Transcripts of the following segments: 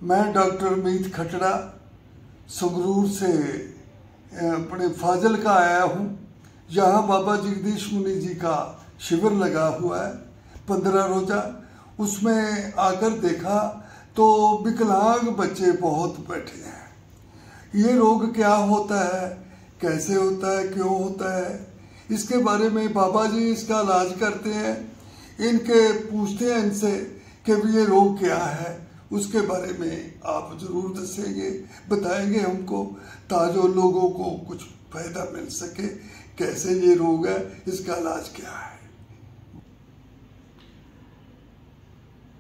मैं डॉक्टर मीत खटड़ा संगरूर से अपने फाजिल का आया हूँ। यहाँ बाबा जगदीश मुनि जी का शिविर लगा हुआ है 15 रोजा। उसमें आकर देखा तो विकलांग बच्चे बहुत बैठे हैं। ये रोग क्या होता है, कैसे होता है, क्यों होता है, इसके बारे में बाबा जी इसका इलाज करते हैं। इनके पूछते हैं इनसे कि ये रोग क्या है, उसके बारे में आप जरूर दसेंगे, बताएंगे हमको, ताकि लोगों को कुछ फायदा मिल सके। कैसे ये रोग है, इसका इलाज क्या है।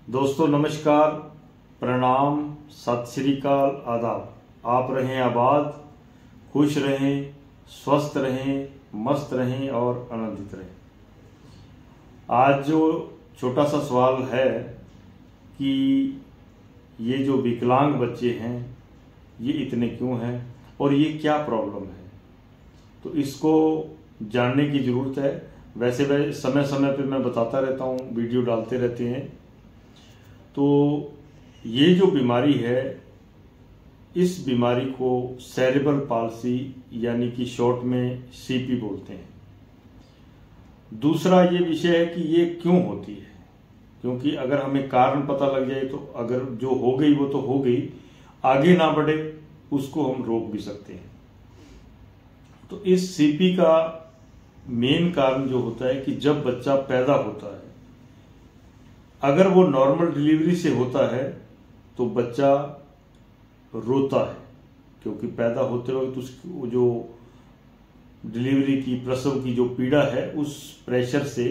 दोस्तों नमस्कार, प्रणाम, सत श्री अकाल, आदाब। आप रहें आबाद, खुश रहें, स्वस्थ रहें, मस्त रहें और आनंदित रहें। आज जो छोटा सा सवाल है कि ये जो विकलांग बच्चे हैं ये इतने क्यों हैं और ये क्या प्रॉब्लम है, तो इसको जानने की ज़रूरत है। वैसे समय समय पे मैं बताता रहता हूँ, वीडियो डालते रहते हैं। तो ये जो बीमारी है, इस बीमारी को सेरेब्रल पाल्सी यानी कि शॉर्ट में सीपी बोलते हैं। दूसरा ये विषय है कि ये क्यों होती है, क्योंकि अगर हमें कारण पता लग जाए तो अगर जो हो गई वो तो हो गई, आगे ना बढ़े उसको हम रोक भी सकते हैं। तो इस सीपी का मेन कारण जो होता है कि जब बच्चा पैदा होता है, अगर वो नॉर्मल डिलीवरी से होता है तो बच्चा रोता है, क्योंकि पैदा होते वक्त उसकी जो डिलीवरी की, प्रसव की जो पीड़ा है, उस प्रेशर से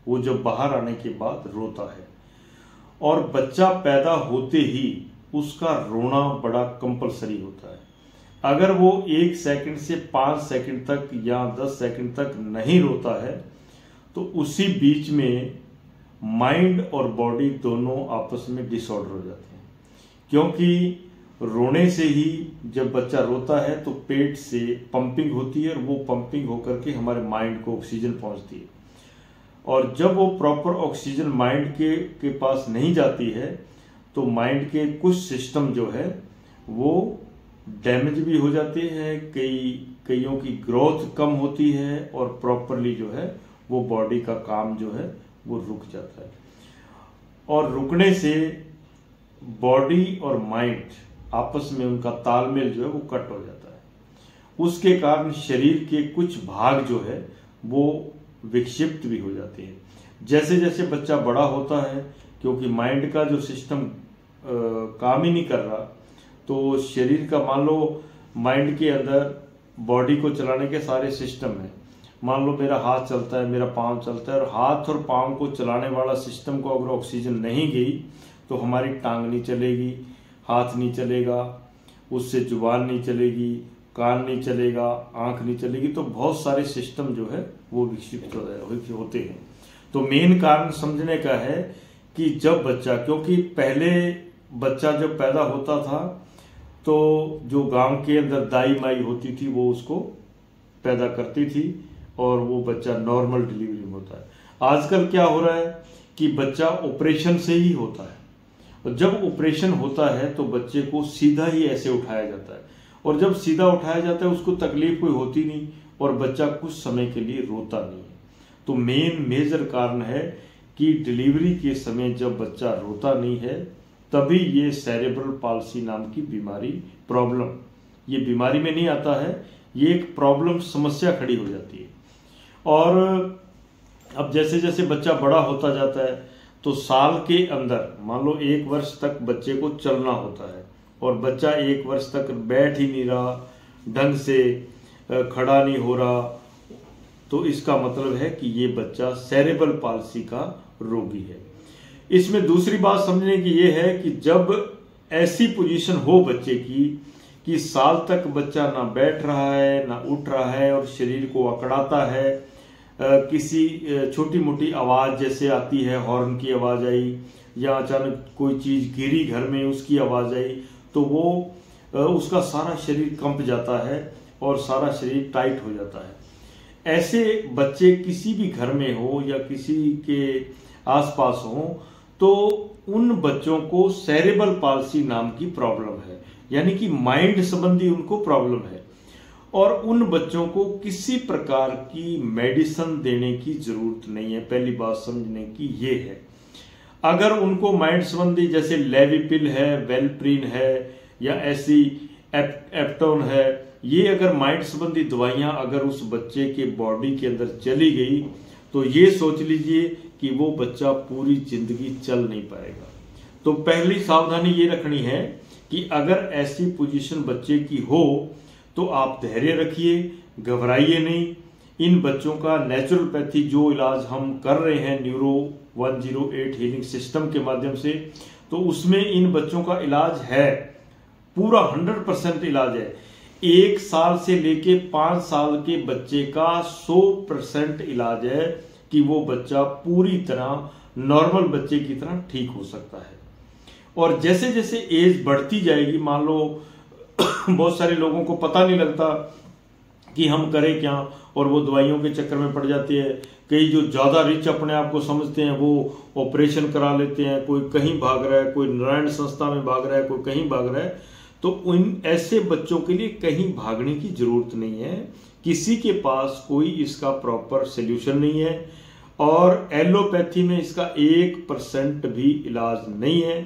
वो जब बाहर आने के बाद रोता है। और बच्चा पैदा होते ही उसका रोना बड़ा कंपलसरी होता है। अगर वो 1 सेकंड से 5 सेकंड तक या 10 सेकंड तक नहीं रोता है तो उसी बीच में माइंड और बॉडी दोनों आपस में डिसऑर्डर हो जाते हैं। क्योंकि रोने से ही जब बच्चा रोता है तो पेट से पंपिंग होती है और वो पंपिंग होकर के हमारे माइंड को ऑक्सीजन पहुंचती है। और जब वो प्रॉपर ऑक्सीजन माइंड के पास नहीं जाती है तो माइंड के कुछ सिस्टम जो है वो डैमेज भी हो जाते हैं, कईयों की ग्रोथ कम होती है और प्रॉपरली जो है वो बॉडी का काम जो है वो रुक जाता है। और रुकने से बॉडी और माइंड आपस में उनका तालमेल जो है वो कट हो जाता है। उसके कारण शरीर के कुछ भाग जो है वो विक्षिप्त भी हो जाते हैं। जैसे जैसे बच्चा बड़ा होता है, क्योंकि माइंड का जो सिस्टम काम ही नहीं कर रहा, तो शरीर का, मान लो माइंड के अंदर बॉडी को चलाने के सारे सिस्टम हैं। मान लो मेरा हाथ चलता है, मेरा पाँव चलता है, और हाथ और पाँव को चलाने वाला सिस्टम को अगर ऑक्सीजन नहीं गई तो हमारी टांग नहीं चलेगी, हाथ नहीं चलेगा, उससे जुबान नहीं चलेगी, कान नहीं चलेगा, आंख नहीं चलेगी। तो बहुत सारे सिस्टम जो है वो विक्षिप्त होते हैं। तो मेन कारण समझने का है कि जब बच्चा, क्योंकि पहले बच्चा जब पैदा होता था तो जो गांव के अंदर दाई माई होती थी वो उसको पैदा करती थी और वो बच्चा नॉर्मल डिलीवरी में होता है। आजकल क्या हो रहा है कि बच्चा ऑपरेशन से ही होता है, और जब ऑपरेशन होता है तो बच्चे को सीधा ही ऐसे उठाया जाता है, और जब सीधा उठाया जाता है उसको तकलीफ कोई होती नहीं और बच्चा कुछ समय के लिए रोता नहीं है। तो मेजर कारण है कि डिलीवरी के समय जब बच्चा रोता नहीं है तभी ये सेरेब्रल पाल्सी नाम की बीमारी, प्रॉब्लम, ये बीमारी में नहीं आता है, ये एक प्रॉब्लम, समस्या खड़ी हो जाती है। और अब जैसे जैसे बच्चा बड़ा होता जाता है तो साल के अंदर, मान लो 1 वर्ष तक बच्चे को चलना होता है, और बच्चा 1 वर्ष तक बैठ ही नहीं रहा, ढंग से खड़ा नहीं हो रहा, तो इसका मतलब है कि ये बच्चा सेरेब्रल पाल्सी का रोगी है। इसमें दूसरी बात समझने की ये है कि जब ऐसी पोजीशन हो बच्चे की कि साल तक बच्चा ना बैठ रहा है ना उठ रहा है और शरीर को अकड़ाता है, किसी छोटी मोटी आवाज़ जैसे आती है, हॉर्न की आवाज़ आई या अचानक कोई चीज़ गिरी घर में उसकी आवाज़ आई, तो वो उसका सारा शरीर कंप जाता है और सारा शरीर टाइट हो जाता है। ऐसे बच्चे किसी भी घर में हो या किसी के आसपास हो तो उन बच्चों को सेरेब्रल पाल्सी नाम की प्रॉब्लम है, यानी कि माइंड संबंधी उनको प्रॉब्लम है, और उन बच्चों को किसी प्रकार की मेडिसिन देने की जरूरत नहीं है। पहली बात समझने की ये है, अगर उनको माइंड संबंधी जैसे लेविपिल है, वेलप्रिन है, या ऐसी एप्टोन है, ये अगर माइंड संबंधी दवाइयां अगर उस बच्चे के बॉडी के अंदर चली गई तो ये सोच लीजिए कि वो बच्चा पूरी जिंदगी चल नहीं पाएगा। तो पहली सावधानी ये रखनी है कि अगर ऐसी पोजीशन बच्चे की हो तो आप धैर्य रखिए, घबराइए नहीं। इन बच्चों का नेचुरोपैथी जो इलाज हम कर रहे हैं न्यूरो 108 हीलिंग सिस्टम के माध्यम से, तो उसमें इन बच्चों का इलाज है, पूरा 100% इलाज है। 1 साल से लेके 5 साल के बच्चे का 100% इलाज है कि वो बच्चा पूरी तरह नॉर्मल बच्चे की तरह ठीक हो सकता है। और जैसे जैसे एज बढ़ती जाएगी, मान लो बहुत सारे लोगों को पता नहीं लगता कि हम करें क्या, और वो दवाइयों के चक्कर में पड़ जाते हैं। कई जो ज्यादा रिच अपने आप को समझते हैं वो ऑपरेशन करा लेते हैं, कोई कहीं भाग रहा है, कोई नारायण संस्था में भाग रहा है, कोई कहीं भाग रहा है। तो उन ऐसे बच्चों के लिए कहीं भागने की जरूरत नहीं है, किसी के पास कोई इसका प्रॉपर सोल्यूशन नहीं है, और एलोपैथी में इसका 1% भी इलाज नहीं है।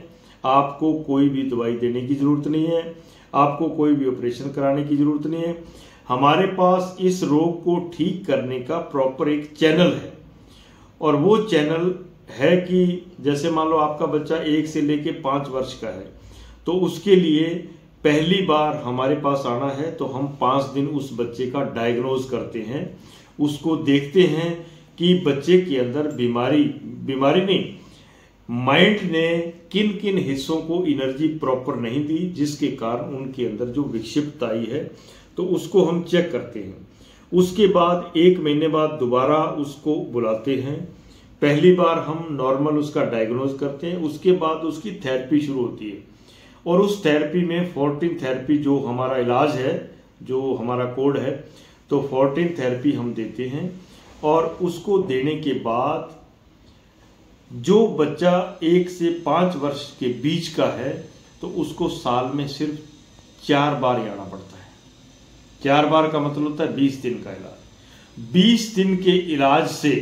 आपको कोई भी दवाई देने की जरूरत नहीं है, आपको कोई भी ऑपरेशन कराने की जरूरत नहीं है। हमारे पास इस रोग को ठीक करने का प्रॉपर एक चैनल है, और वो चैनल है कि जैसे मान लो आपका बच्चा 1 से लेके 5 वर्ष का है, तो उसके लिए पहली बार हमारे पास आना है तो हम 5 दिन उस बच्चे का डायग्नोज करते हैं, उसको देखते हैं कि बच्चे के अंदर बीमारी नहीं, माइंड ने किन किन हिस्सों को एनर्जी प्रॉपर नहीं दी, जिसके कारण उनके अंदर जो विक्षिप्तता आई है, तो उसको हम चेक करते हैं। उसके बाद 1 महीने बाद दोबारा उसको बुलाते हैं। पहली बार हम नॉर्मल उसका डायग्नोज करते हैं, उसके बाद उसकी थेरेपी शुरू होती है, और उस थेरेपी में 14 थेरेपी जो हमारा इलाज है, जो हमारा कोड है, तो 14 थेरेपी हम देते हैं। और उसको देने के बाद जो बच्चा 1 से 5 वर्ष के बीच का है, तो उसको साल में सिर्फ 4 बार आना पड़ता है। 4 बार का मतलब होता है 20 दिन का इलाज। 20 दिन के इलाज से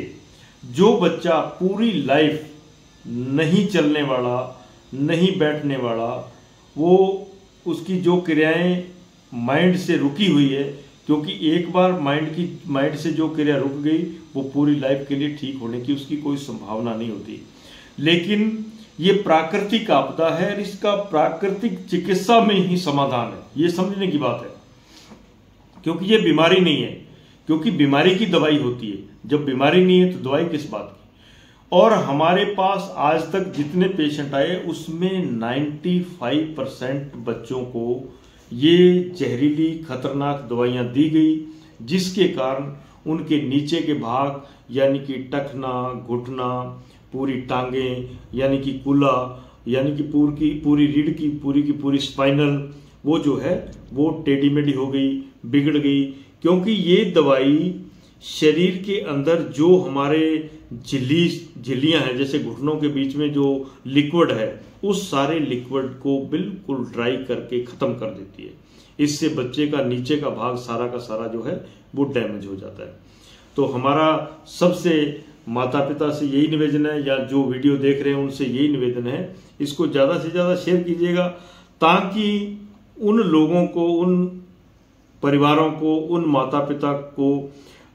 जो बच्चा पूरी लाइफ नहीं चलने वाला, नहीं बैठने वाला, वो उसकी जो क्रियाएं माइंड से रुकी हुई है, क्योंकि एक बार माइंड से जो क्रिया रुक गई वो पूरी लाइफ के लिए ठीक होने की उसकी कोई संभावना नहीं होती। लेकिन ये प्राकृतिक आपदा है, और इसका प्राकृतिक चिकित्सा में ही समाधान है, ये समझने की बात है। क्योंकि ये बीमारी नहीं है, क्योंकि बीमारी की दवाई होती है, जब बीमारी नहीं है तो दवाई किस बात की। और हमारे पास आज तक जितने पेशेंट आए उसमें 95% बच्चों को ये जहरीली खतरनाक दवाइयां दी गई, जिसके कारण उनके नीचे के भाग यानी कि टखना, घुटना, पूरी टांगें यानी कि कुला, यानी कि पूरी रीढ़ की पूरी स्पाइनल, वो जो है वो टेढ़ी मेढ़ी हो गई, बिगड़ गई। क्योंकि ये दवाई शरीर के अंदर जो हमारे झिल्लियां हैं, जैसे घुटनों के बीच में जो लिक्विड है, उस सारे लिक्विड को बिल्कुल ड्राई करके खत्म कर देती है। इससे बच्चे का नीचे का भाग सारा का सारा जो है वो डैमेज हो जाता है। तो हमारा सबसे माता पिता से यही निवेदन है, या जो वीडियो देख रहे हैं उनसे यही निवेदन है, इसको ज़्यादा से ज़्यादा शेयर कीजिएगा, ताकि उन लोगों को, उन परिवारों को, उन माता पिता को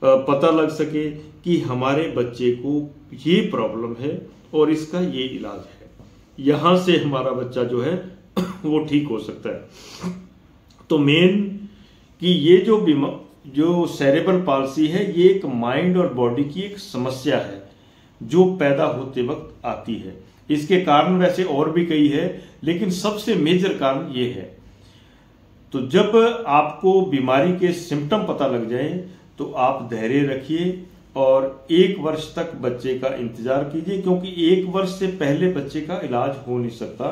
पता लग सके कि हमारे बच्चे को ये प्रॉब्लम है और इसका ये इलाज है, यहाँ से हमारा बच्चा जो है वो ठीक हो सकता है। तो मेन कि ये जो सेरेब्रल पाल्सी है, ये एक माइंड और बॉडी की एक समस्या है जो पैदा होते वक्त आती है। इसके कारण वैसे और भी कई है, लेकिन सबसे मेजर कारण ये है। तो जब आपको बीमारी के सिम्टम पता लग जाए तो आप धैर्य रखिए और 1 वर्ष तक बच्चे का इंतजार कीजिए, क्योंकि 1 वर्ष से पहले बच्चे का इलाज हो नहीं सकता।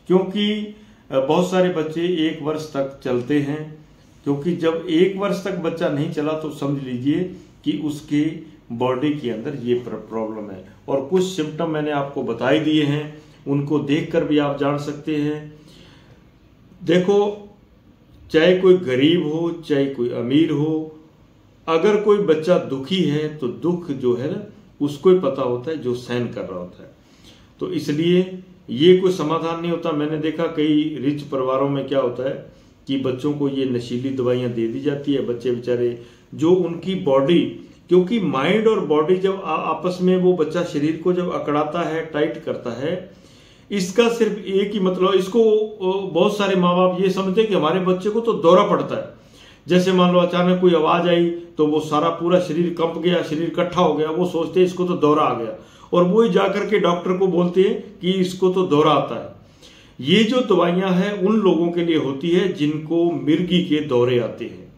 क्योंकि बहुत सारे बच्चे 1 वर्ष तक चलते हैं, क्योंकि जब 1 वर्ष तक बच्चा नहीं चला तो समझ लीजिए कि उसके बॉडी के अंदर ये प्रॉब्लम है। और कुछ सिम्टम मैंने आपको बता ही दिए हैं, उनको देखकर भी आप जान सकते हैं। देखो, चाहे कोई गरीब हो चाहे कोई अमीर हो, अगर कोई बच्चा दुखी है तो दुख जो है ना उसको ही पता होता है जो सहन कर रहा होता है। तो इसलिए ये कोई समाधान नहीं होता। मैंने देखा कई रिच परिवारों में क्या होता है कि बच्चों को ये नशीली दवाइयां दे दी जाती है। बच्चे बेचारे जो उनकी बॉडी, क्योंकि माइंड और बॉडी जब आपस में वो बच्चा शरीर को जब अकड़ाता है, टाइट करता है, इसका सिर्फ एक ही मतलब, इसको बहुत सारे माँ बाप ये समझते हैं कि हमारे बच्चे को तो दौरा पड़ता है। जैसे मान लो अचानक कोई आवाज आई तो वो सारा पूरा शरीर कंप गया, शरीर इकट्ठा हो गया, वो सोचते हैं इसको तो दौरा आ गया, और वो ही जाकर के डॉक्टर को बोलते हैं कि इसको तो दौरा आता है। ये जो दवाइयां हैं उन लोगों के लिए होती है जिनको मिर्गी के दौरे आते हैं,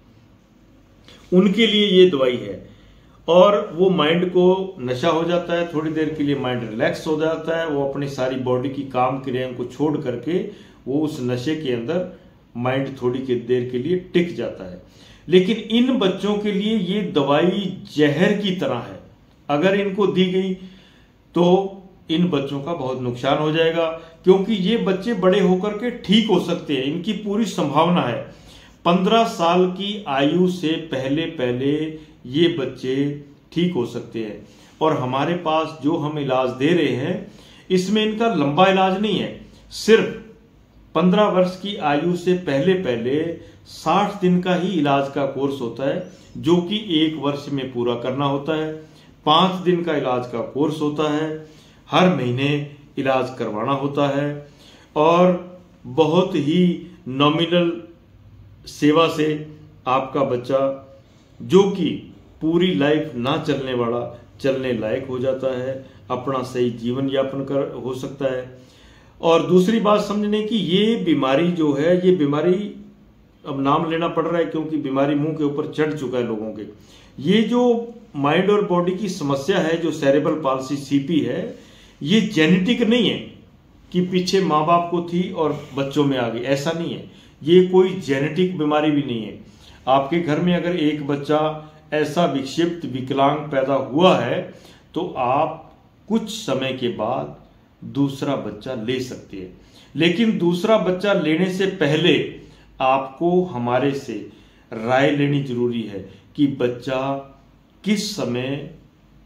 उनके लिए ये दवाई है। और वो माइंड को नशा हो जाता है, थोड़ी देर के लिए माइंड रिलैक्स हो जाता है, वो अपनी सारी बॉडी की काम क्रियाओं को छोड़ करके वो उस नशे के अंदर माइंड थोड़ी देर के लिए टिक जाता है। लेकिन इन बच्चों के लिए ये दवाई जहर की तरह है। अगर इनको दी गई तो इन बच्चों का बहुत नुकसान हो जाएगा, क्योंकि ये बच्चे बड़े होकर के ठीक हो सकते हैं, इनकी पूरी संभावना है। 15 साल की आयु से पहले पहले ये बच्चे ठीक हो सकते हैं। और हमारे पास जो हम इलाज दे रहे हैं इसमें इनका लंबा इलाज नहीं है, सिर्फ 15 वर्ष की आयु से पहले पहले 60 दिन का ही इलाज का कोर्स होता है, जो कि 1 वर्ष में पूरा करना होता है। 5 दिन का इलाज का कोर्स होता है, हर महीने इलाज करवाना होता है, और बहुत ही नॉमिनल सेवा से आपका बच्चा, जो कि पूरी लाइफ ना चलने वाला, चलने लायक हो जाता है, अपना सही जीवन यापन कर हो सकता है। और दूसरी बात समझने की, ये बीमारी जो है, ये बीमारी अब नाम लेना पड़ रहा है क्योंकि बीमारी मुंह के ऊपर चढ़ चुका है लोगों के। ये जो माइंड और बॉडी की समस्या है, जो सेरेब्रल पाल्सी सीपी है, ये जेनेटिक नहीं है कि पीछे माँ बाप को थी और बच्चों में आ गई, ऐसा नहीं है। ये कोई जेनेटिक बीमारी भी नहीं है। आपके घर में अगर एक बच्चा ऐसा विक्षिप्त विकलांग पैदा हुआ है तो आप कुछ समय के बाद दूसरा बच्चा ले सकते हैं, लेकिन दूसरा बच्चा लेने से पहले आपको हमारे से राय लेनी जरूरी है कि बच्चा किस समय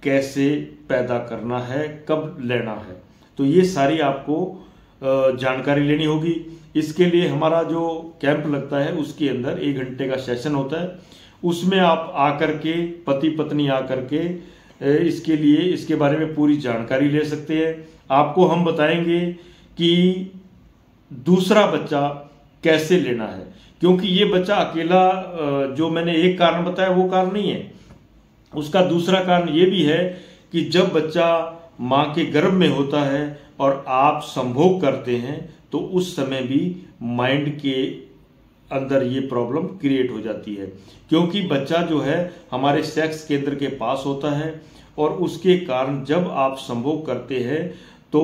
कैसे पैदा करना है, कब लेना है। तो ये सारी आपको जानकारी लेनी होगी। इसके लिए हमारा जो कैंप लगता है उसके अंदर 1 घंटे का सेशन होता है, उसमें आप आकर के, पति पत्नी आकर के इसके लिए, इसके बारे में पूरी जानकारी ले सकते हैं। आपको हम बताएंगे कि दूसरा बच्चा कैसे लेना है, क्योंकि ये बच्चा अकेला, जो मैंने एक कारण बताया वो कारण नहीं है। उसका दूसरा कारण ये भी है कि जब बच्चा माँ के गर्भ में होता है और आप संभोग करते हैं तो उस समय भी माइंड के अंदर ये प्रॉब्लम क्रिएट हो जाती है, क्योंकि बच्चा जो है हमारे सेक्स केंद्र के पास होता है, और उसके कारण जब आप संभोग करते हैं तो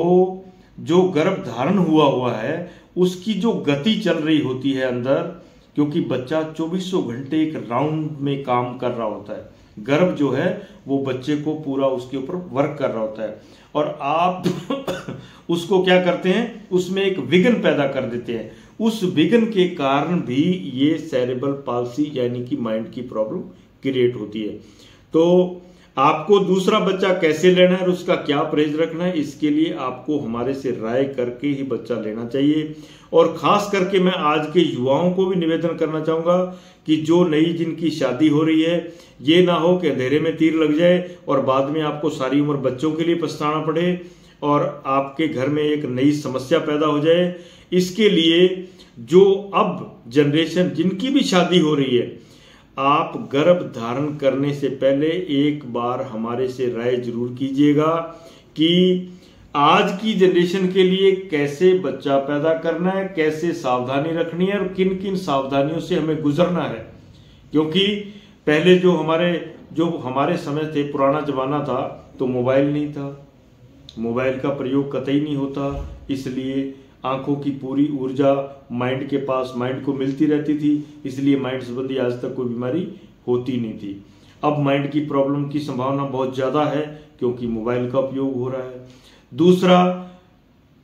जो गर्भ धारण हुआ है उसकी जो गति चल रही होती है अंदर, क्योंकि बच्चा 2400 घंटे एक राउंड में काम कर रहा होता है, गर्भ जो है वो बच्चे को पूरा उसके ऊपर वर्क कर रहा होता है, और आप उसको क्या करते हैं, उसमें एक विघ्न पैदा कर देते हैं। उस विघ्न के कारण भी ये सेरेब्रल पाल्सी यानी कि माइंड की प्रॉब्लम क्रिएट होती है। तो आपको दूसरा बच्चा कैसे लेना है और उसका क्या परहेज रखना है, इसके लिए आपको हमारे से राय करके ही बच्चा लेना चाहिए। और खास करके मैं आज के युवाओं को भी निवेदन करना चाहूंगा कि जो नई जिनकी शादी हो रही है, ये ना हो कि अंधेरे में तीर लग जाए और बाद में आपको सारी उम्र बच्चों के लिए पछताना पड़े और आपके घर में एक नई समस्या पैदा हो जाए। इसके लिए जो अब जनरेशन जिनकी भी शादी हो रही है, आप गर्भ धारण करने से पहले एक बार हमारे से राय जरूर कीजिएगा कि आज की जनरेशन के लिए कैसे बच्चा पैदा करना है, कैसे सावधानी रखनी है और किन किन सावधानियों से हमें गुजरना है। क्योंकि पहले जो हमारे समय थे, पुराना जमाना था, तो मोबाइल नहीं था, मोबाइल का प्रयोग कतई नहीं होता, इसलिए आंखों की पूरी ऊर्जा माइंड के पास, माइंड को मिलती रहती थी, इसलिए माइंड संबंधी आज तक कोई बीमारी होती नहीं थी। अब माइंड की प्रॉब्लम की संभावना बहुत ज्यादा है क्योंकि मोबाइल का उपयोग हो रहा है। दूसरा,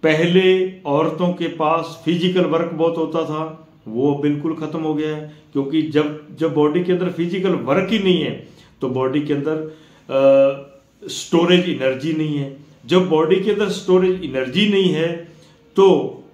पहले औरतों के पास फिजिकल वर्क बहुत होता था, वो बिल्कुल खत्म हो गया है, क्योंकि जब बॉडी के अंदर फिजिकल वर्क ही नहीं है तो बॉडी के अंदर स्टोरेज एनर्जी नहीं है। जब बॉडी के अंदर स्टोरेज एनर्जी नहीं है तो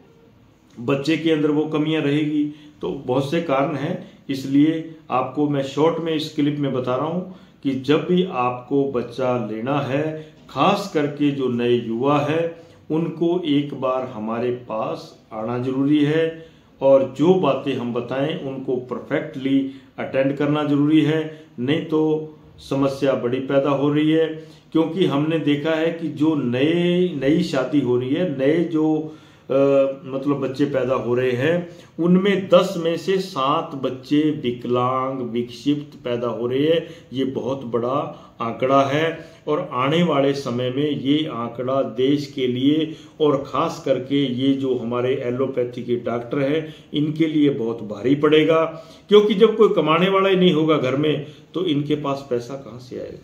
बच्चे के अंदर वो कमियां रहेगी। तो बहुत से कारण हैं, इसलिए आपको मैं शॉर्ट में इस क्लिप में बता रहा हूं कि जब भी आपको बच्चा लेना है, खास करके जो नए युवा है, उनको एक बार हमारे पास आना जरूरी है और जो बातें हम बताएं उनको परफेक्टली अटेंड करना जरूरी है, नहीं तो समस्या बड़ी पैदा हो रही है। क्योंकि हमने देखा है कि जो नई शादी हो रही है, नए जो मतलब बच्चे पैदा हो रहे हैं, उनमें 10 में से 7 बच्चे विकलांग विक्षिप्त पैदा हो रहे हैं। ये बहुत बड़ा आंकड़ा है और आने वाले समय में ये आंकड़ा देश के लिए और खास करके ये जो हमारे एलोपैथी के डॉक्टर हैं इनके लिए बहुत भारी पड़ेगा। क्योंकि जब कोई कमाने वाला ही नहीं होगा घर में तो इनके पास पैसा कहाँ से आएगा,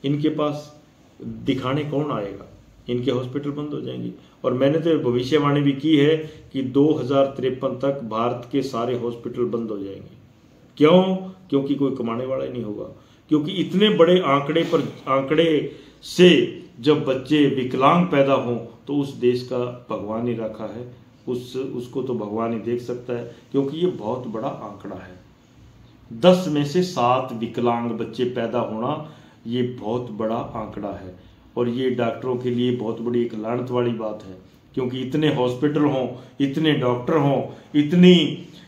इनके पास दिखाने कौन आएगा, इनके हॉस्पिटल बंद हो जाएंगे। और मैंने तो भविष्यवाणी भी की है कि 2053 तक भारत के सारे हॉस्पिटल बंद हो जाएंगे। क्यों? क्योंकि कोई कमाने वाला ही नहीं होगा। क्योंकि इतने बड़े आंकड़े से जब बच्चे विकलांग पैदा हों तो उस देश का भगवान ही रखा है, उसको तो भगवान ही देख सकता है, क्योंकि ये बहुत बड़ा आंकड़ा है। 10 में से 7 विकलांग बच्चे पैदा होना ये बहुत बड़ा आंकड़ा है और ये डॉक्टरों के लिए बहुत बड़ी एक लानत वाली बात है। क्योंकि इतने हॉस्पिटल हों, इतने डॉक्टर हों,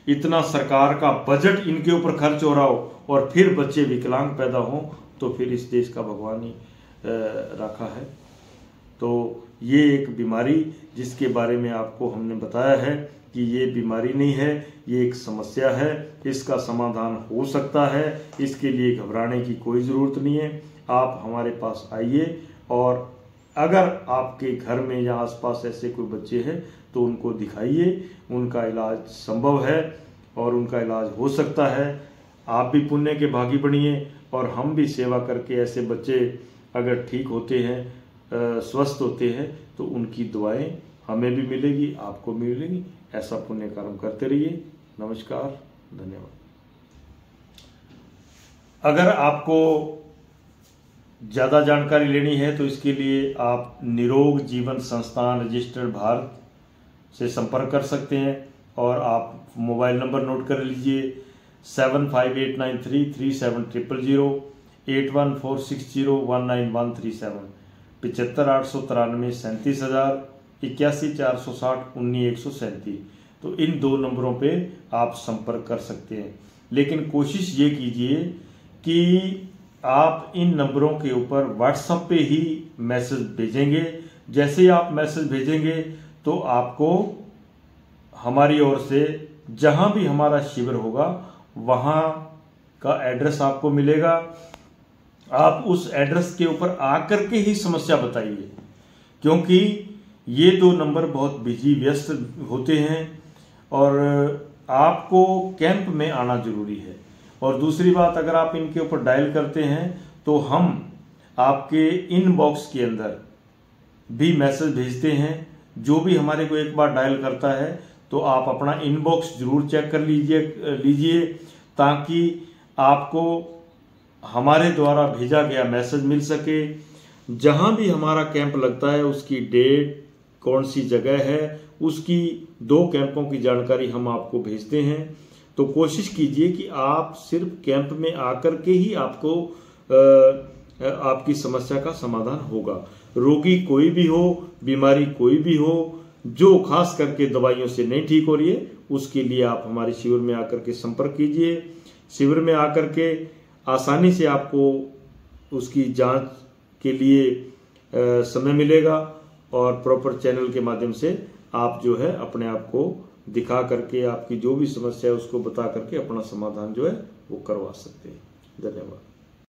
इतना सरकार का बजट इनके ऊपर खर्च हो रहा हो और फिर बच्चे विकलांग पैदा हों तो फिर इस देश का भगवान ही रखा है। तो ये एक बीमारी जिसके बारे में आपको हमने बताया है कि ये बीमारी नहीं है, ये एक समस्या है, इसका समाधान हो सकता है, इसके लिए घबराने की कोई ज़रूरत नहीं है। आप हमारे पास आइए और अगर आपके घर में या आसपास ऐसे कोई बच्चे हैं तो उनको दिखाइए, उनका इलाज संभव है और उनका इलाज हो सकता है। आप भी पुण्य के भागी बनिए और हम भी सेवा करके ऐसे बच्चे अगर ठीक होते हैं, स्वस्थ होते हैं, तो उनकी दुआएं हमें भी मिलेगी, आपको भी मिलेगी। ऐसा पुण्य कर्म करते रहिए। नमस्कार, धन्यवाद। अगर आपको ज़्यादा जानकारी लेनी है तो इसके लिए आप निरोग जीवन संस्थान रजिस्टर्ड भारत से संपर्क कर सकते हैं और आप मोबाइल नंबर नोट कर लीजिए 7589337000, 8146019137, 75 893 37000, 81 460 19 137। तो इन 2 नंबरों पे आप संपर्क कर सकते हैं। लेकिन कोशिश ये कीजिए कि आप इन नंबरों के ऊपर व्हाट्सएप पे ही मैसेज भेजेंगे। जैसे ही आप मैसेज भेजेंगे तो आपको हमारी ओर से जहां भी हमारा शिविर होगा वहां का एड्रेस आपको मिलेगा। आप उस एड्रेस के ऊपर आकर के ही समस्या बताइए, क्योंकि ये 2 नंबर बहुत बिजी व्यस्त होते हैं और आपको कैंप में आना जरूरी है। और दूसरी बात, अगर आप इनके ऊपर डायल करते हैं तो हम आपके इनबॉक्स के अंदर भी मैसेज भेजते हैं। जो भी हमारे को एक बार डायल करता है तो आप अपना इनबॉक्स जरूर चेक कर लीजिए ताकि आपको हमारे द्वारा भेजा गया मैसेज मिल सके। जहां भी हमारा कैंप लगता है उसकी डेट, कौन सी जगह है, उसकी 2 कैंपों की जानकारी हम आपको भेजते हैं। तो कोशिश कीजिए कि आप सिर्फ कैंप में आकर के ही आपको आपकी समस्या का समाधान होगा। रोगी कोई भी हो, बीमारी कोई भी हो, जो खास करके दवाइयों से नहीं ठीक हो रही है, उसके लिए आप हमारे शिविर में आकर के संपर्क कीजिए। शिविर में आकर के आसानी से आपको उसकी जांच के लिए समय मिलेगा और प्रॉपर चैनल के माध्यम से आप जो है अपने आप को दिखा करके आपकी जो भी समस्या है उसको बता करके अपना समाधान जो है वो करवा सकते हैं। धन्यवाद।